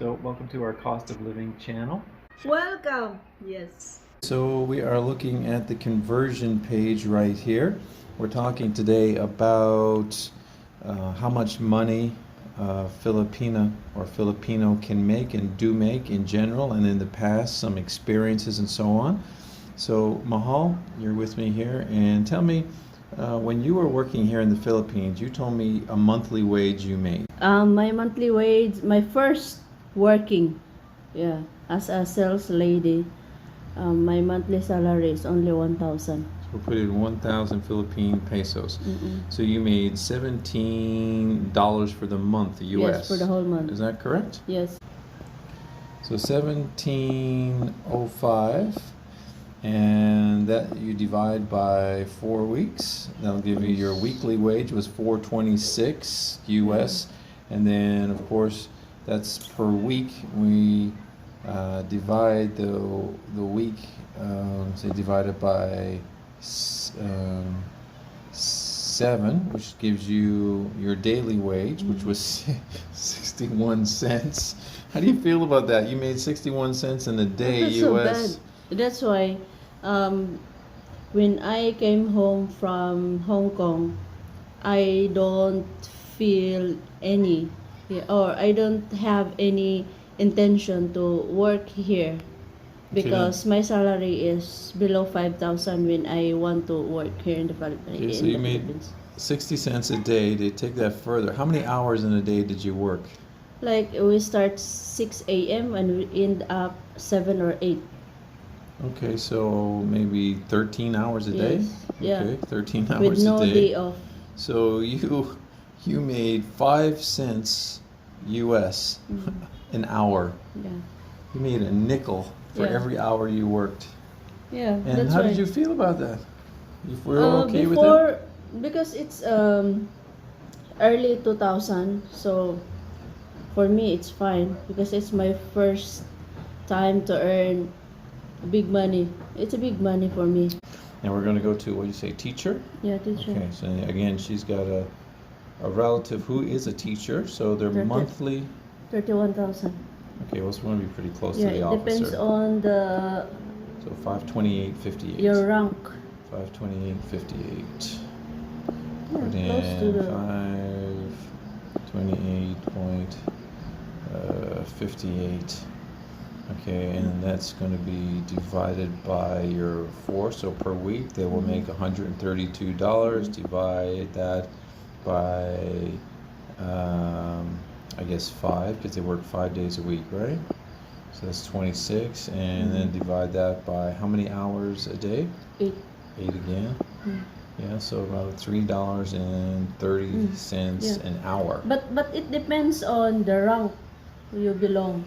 So welcome to our cost of living channel. Welcome. Yes. So we are looking at the conversion page right here. We're talking today about how much money Filipina or Filipino can make and do make in general and in the past, some experiences and so on. So Mahal, you're with me here, and tell me, when you were working here in the Philippines, you told me a monthly wage you made. My monthly wage, my first working, as a sales lady, my monthly salary is only 1,000. So we'll put it in 1,000 Philippine pesos. So you made $17 for the month, US. Yes, for the whole month. Is that correct? Yes. So 1705, and that you divide by 4 weeks. That'll give you your weekly wage was 426 US, and then of course that's per week. We divide the week, say divide it by 7, which gives you your daily wage, which was 61 cents. How do you feel about that? You made 61 cents in a day, That's US. so bad. That's why when I came home from Hong Kong, I don't feel any, or I don't have any intention to work here because my salary is below 5,000 when I want to work here in the Philippines. Okay, so you made 60 cents a day. They take that further. How many hours in a day did you work? Like we start 6 a.m. and we end up 7 or 8. Okay, so maybe 13 hours a day? Yes, Okay, 13 hours with no a day. day off. So you made 5 cents US an hour. Yeah. You made a nickel for every hour you worked. Yeah. And that's how why. did you feel about that? You were okay with Before, it? because it's early 2000, so for me it's fine because it's my first time to earn big money. It's a big money for me. Now we're going to go to, what do you say, teacher? Yeah, teacher. Okay, so again, she's got a relative who is a teacher, so their monthly... 31,000. Okay, well, it's going to be pretty close to the it officer. depends on the So 528.58. your rank. 528.58. Yeah, Put close to the 528.58. Okay, and that's going to be divided by your 4. So per week they will make $132. Divide that by I guess 5, because they work 5 days a week, right? So that's 26, and then divide that by how many hours a day? 8. 8 again. Yeah, so about $3.30 an hour. But it depends on the rank you belong.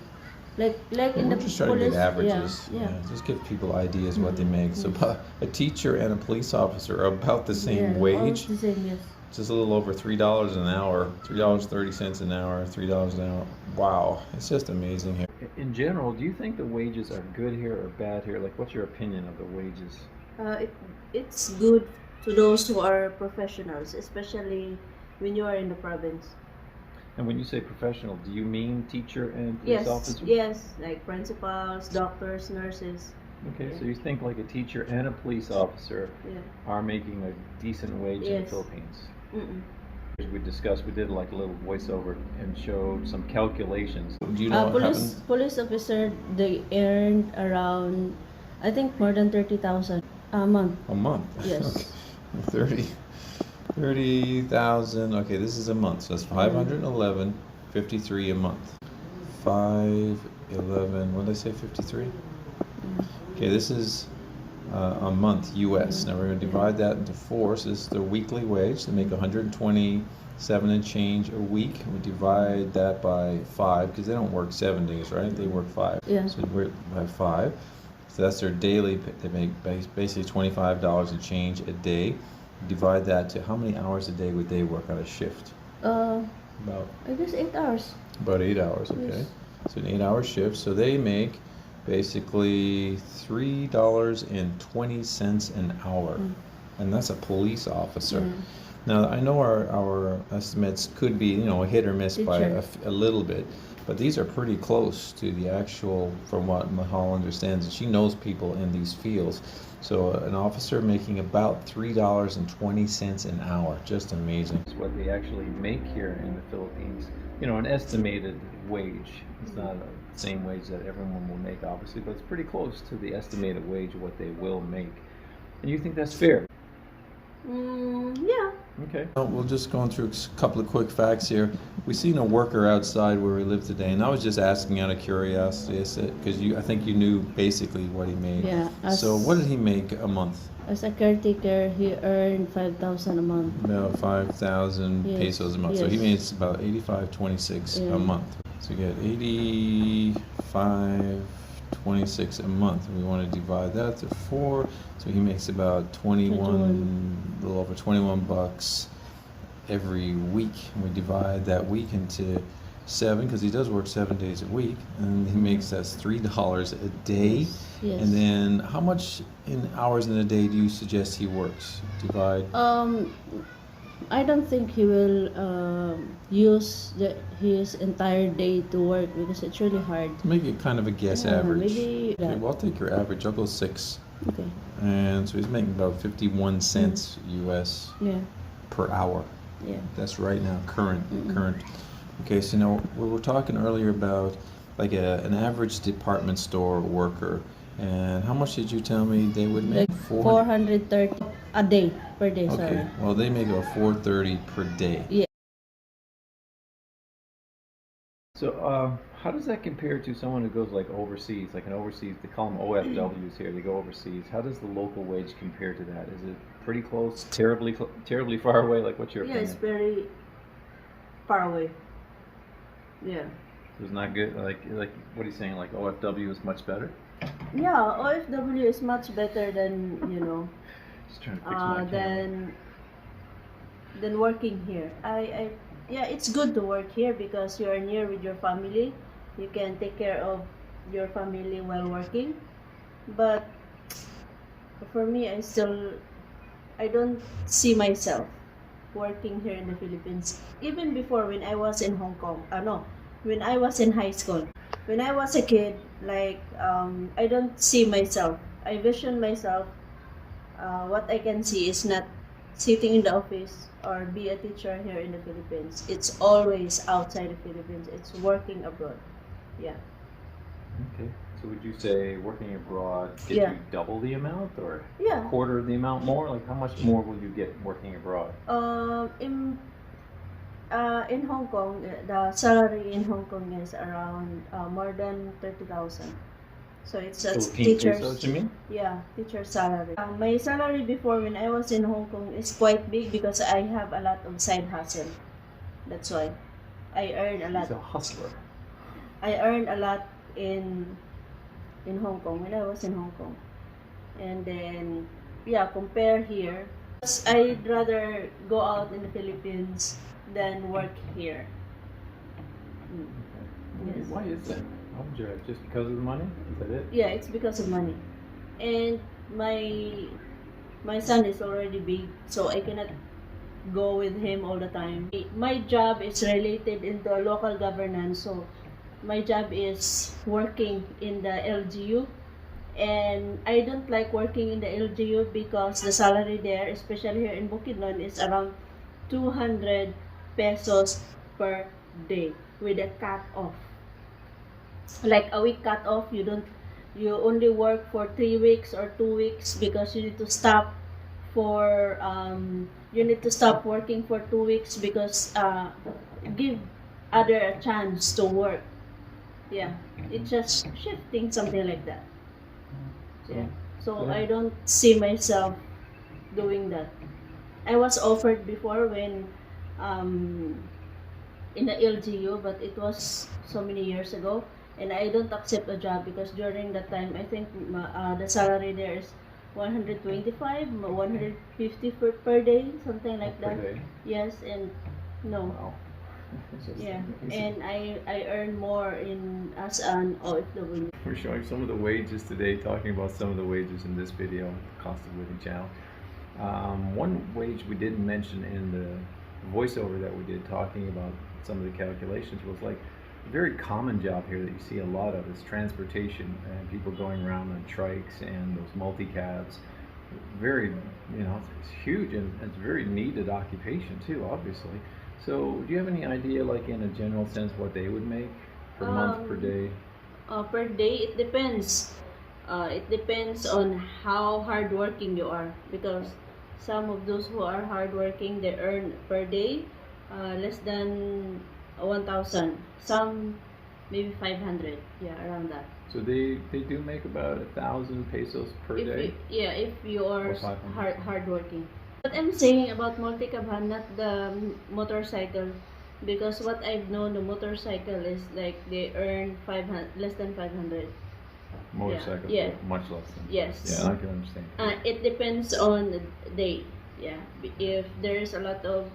Like in the We're just trying to police, get averages. Yeah. Just give people ideas what they make. So a teacher and a police officer are about the same wage. The same, yes. Just a little over $3 an hour, $3.30 an hour, $3 an hour. Wow, it's just amazing here. In general, do you think the wages are good here or bad here? Like, what's your opinion of the wages? It's good to those who are professionals, especially when you are in the province. And when you say professional, do you mean teacher and police officer? Yes, like principals, doctors, nurses. Okay, so you think like a teacher and a police officer are making a decent wage in the Philippines? As we discussed, we did like a little voiceover and showed some calculations. Do you know what happened? Police officer, they earned around, I think, more than 30,000 a month. A month? Yes. Okay. 30,000. Okay, this is a month, so that's 511.53 a month. 511. What did I say? 53. Okay, this is a month US. Now we're going to divide that into 4. So this is their weekly wage. They make 127 and change a week. We divide that by 5 because they don't work 7 days, right? They work 5. Yeah. So we by 5. So that's their daily. They make basically $25 and change a day. Divide that to how many hours a day would they work on a shift? About, I guess 8 hours. About 8 hours, okay. Yes. So an 8-hour shift. So they make basically $3.20 an hour. And that's a police officer. Now, I know our estimates could be, hit or miss by a little bit, but these are pretty close to the actual, from what Mahal understands, and she knows people in these fields. So an officer making about $3.20 an hour, just amazing. It's what they actually make here in the Philippines. You know, an estimated wage. It's not the same wage that everyone will make, obviously, but it's pretty close to the estimated wage of what they will make. And you think that's fair? Yeah. Okay. Well, we'll just going through a couple of quick facts here. We seen a worker outside where we live today, and I was just asking out of curiosity, because I think you knew basically what he made. Yeah. So what did he make a month? As a caretaker, he earned 5,000 a month. About 5,000 Yes. pesos a month. So he Yes. makes about 85.26 Yeah. a month. So you get 85.26 a month. We want to divide that to 4. So he makes about 21, a little over 21 bucks every week. And we divide that week into 7, because he does work 7 days a week, and he makes that's $3 a day. Yes. And then how much in hours in a day do you suggest he works? Divide. I don't think he will use his entire day to work because it's really hard. Make it kind of a guess Yeah, average. maybe Okay, well, I'll take your average. I'll go 6. Okay. And so he's making about 51 cents US Yeah. per hour. Yeah. That's right now, current. Okay, so now we were talking earlier about like an average department store worker. And how much did you tell me they would make? Like 430 a day per day. Okay, Sorry. well, they make about 430 per day. Yeah. So, how does that compare to someone who goes like overseas, like an overseas? They call them OFWs here. They go overseas. How does the local wage compare to that? Is it pretty close? Terribly far away? Like, what's your Yeah, opinion? it's very far away. Yeah. It's not good. Like, what are you saying? Like, OFW is much better? Yeah, OFW is much better than Just trying to fix my camera. than working here. Yeah, it's good to work here because you are near with your family. You can take care of your family while working. But for me, I don't see myself working here in the Philippines. Even before, when I was in Hong Kong, when I was in high school, when I was a kid, like I don't see myself. I vision myself. What I can see is not sitting in the office or be a teacher here in the Philippines. It's always outside the Philippines. It's working abroad. Yeah. Okay. So would you say working abroad gets Yeah. you double the amount or Yeah. a quarter of the amount more? Like, how much more will you get working abroad? In Hong Kong, the salary in Hong Kong is around more than 30,000. So it's a Philippine teacher's, pesos, you mean? yeah, teacher's salary. My salary before when I was in Hong Kong is quite big because I have a lot of side hustle. That's why I earn a lot. He's a hustler. I earned a lot in Hong Kong when I was in Hong Kong. And then yeah, compare here. I'd rather go out in the Philippines than work here. Yes. Why is that? Why would you just because of the money? Is that it? Yeah, it's because of money. And my son is already big, so I cannot go with him all the time. My job is related into a local governance, so my job is working in the LGU. And I don't like working in the LGU because the salary there, especially here in Bukidnon, is around 200 pesos per day with a cut off. Like a week cut off, you only work for 3 weeks or 2 weeks because you need to stop working for 2 weeks because give other a chance to work. Yeah, it's just shifting something like that. Yeah. So I don't see myself doing that. I was offered before when in the LGU, but it was so many years ago, and I don't accept a job because during that time I think the salary there is 125, 150 per day, something like that. Per day? Yes, and no. Wow. Yeah, and I earn more as an OFW. We're showing some of the wages today, talking about some of the wages in this video, Cost of Living channel. One wage we didn't mention in the voiceover that we did talking about some of the calculations was like very common job here that you see a lot of is transportation and people going around on trikes and those multi-cabs. Very, it's huge and it's a very needed occupation too, obviously. So do you have any idea, like in a general sense, what they would make per month, per day? Per day, it depends. It depends on how hardworking you are, because some of those who are hardworking, they earn per day less than 1,000. Some maybe 500. Yeah, around that. So they do make about 1,000 pesos per day. If you are Or 500. hardworking. What I'm saying about multi-cab, not the motorcycle, because what I've known, the motorcycle is like they earn 500, less than 500. Motorcycles, Yeah. much less than. Yes. Yeah, I can understand. It depends on the day. Yeah, if there's a lot of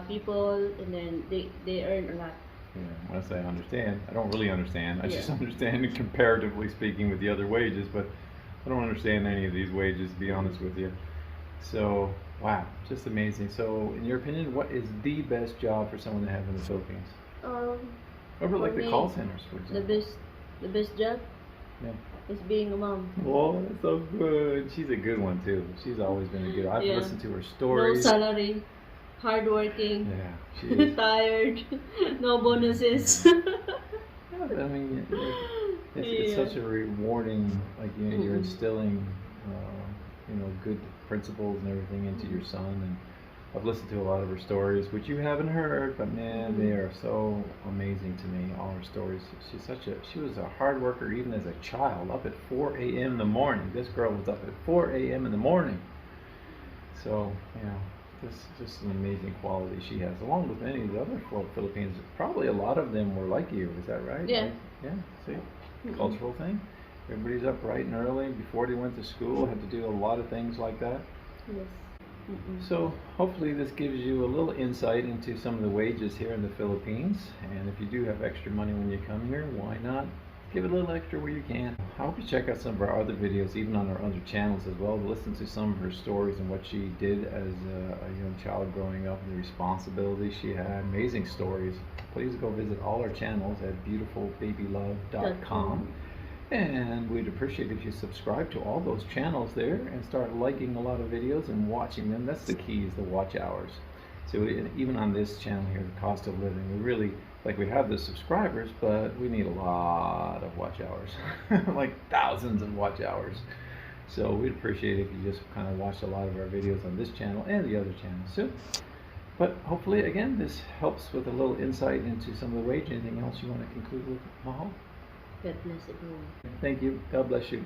people, and then they earn a lot. Yeah, when I say I understand, I don't really understand. I just Yeah. understand comparatively speaking with the other wages, but I don't understand any of these wages, to be honest with you. So, wow, just amazing. So, in your opinion, what is the best job for someone to have in the Philippines? Um, What about like for the me, call centers, for the example? best job Yeah. is being a mom. Oh, that's so good. She's a good one too. She's always been a good. I've Yeah. listened to her No stories. salary, hardworking, Yeah, she is. tired, no bonuses. Yeah, but I mean, it's Yeah. such a rewarding, like, you're instilling, good principles and everything into your son. And I've listened to a lot of her stories, which you haven't heard, but man, they are so amazing to me, all her stories. She was a hard worker even as a child, up at 4 a.m. in the morning. This girl was up at 4 a.m. in the morning. So, just an amazing quality she has, along with many of the other Philippines. Probably a lot of them were like you, is that right? Yeah. Like, yeah, see? Cultural thing. Everybody's up bright and early before they went to school, had to do a lot of things like that. Yes. So hopefully this gives you a little insight into some of the wages here in the Philippines. And if you do have extra money when you come here, why not give it a little extra where you can. I hope you check out some of our other videos, even on our other channels as well. Listen to some of her stories and what she did as a young child growing up, and the responsibilities she had. Amazing stories. Please go visit all our channels at beautifulbabylove.com. And we'd appreciate if you subscribe to all those channels there and start liking a lot of videos and watching them. That's the key, is the watch hours. So even on this channel here, the cost of living, we really, we have the subscribers, but we need a lot of watch hours, like thousands of watch hours. So we'd appreciate if you just kind of watch a lot of our videos on this channel and the other channels too. But hopefully, again, this helps with a little insight into some of the wage. Anything else you want to conclude with, Mahal? God bless everyone. Thank you. God bless you.